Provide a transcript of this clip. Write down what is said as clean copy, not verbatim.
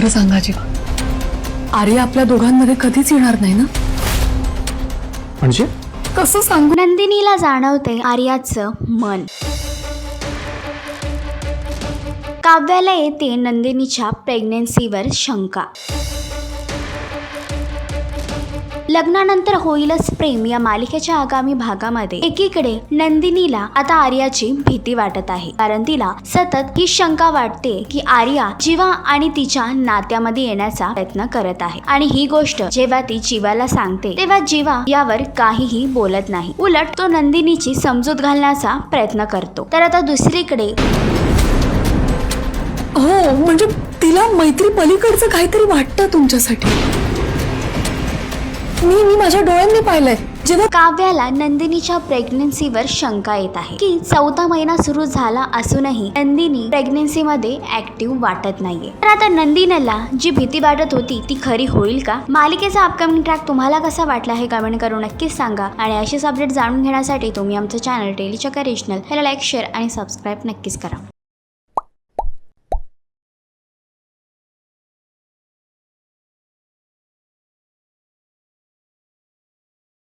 सांगा जीवा, आर्या आपल्या दोघांमध्ये कधीच येणार नाही ना? म्हणजे कसं सांगू? नंदिनीला जाणवते आर्याचं मन. काव्याला येते नंदिनीच्या प्रेग्नेन्सीवर शंका. लग्नानंतर होईलच प्रेम या मालिकेच्या आगामी भागामध्ये एकीकडे नंदिनीला आता आर्याची भीती वाटत आहे, कारण तिला सतत ही शंका वाटते की आर्या जीवा आणि तिच्या नात्यामध्ये येण्याचा प्रयत्न करत आहे. आणि ही गोष्ट जेव्हा ती जीवाला सांगते तेव्हा जीवा यावर काहीही बोलत नाही, उलट तो नंदिनीची समजूत घालण्याचा प्रयत्न करतो. तर आता दुसरीकडे हो, म्हणजे तिला मैत्री पलीकडचं काहीतरी वाटतं तुमच्यासाठी. मी माझ्या डोळ्यांनी पाहिलंय. जेव्हा काव्याला नंदिनीच्या प्रेग्नन्सीवर शंका येत आहे की 4था महिना सुरू झाला असूनही नंदिनी प्रेग्नन्सीमध्ये ऍक्टिव्ह वाटत नाहीये. तर आता नंदिनीला जी भीती वाटत होती ती खरी होईल का? मालिकेचा अपकमिंग ट्रॅक तुम्हाला कसा वाटला हे कमेंट करून नक्कीच सांगा. आणि अशीच अपडेट जाणून घेण्यासाठी तुम्ही आमचं चॅनल डेली चक्कर रिजनल ह्याला लाईक, शेअर आणि सबस्क्राईब नक्कीच करा.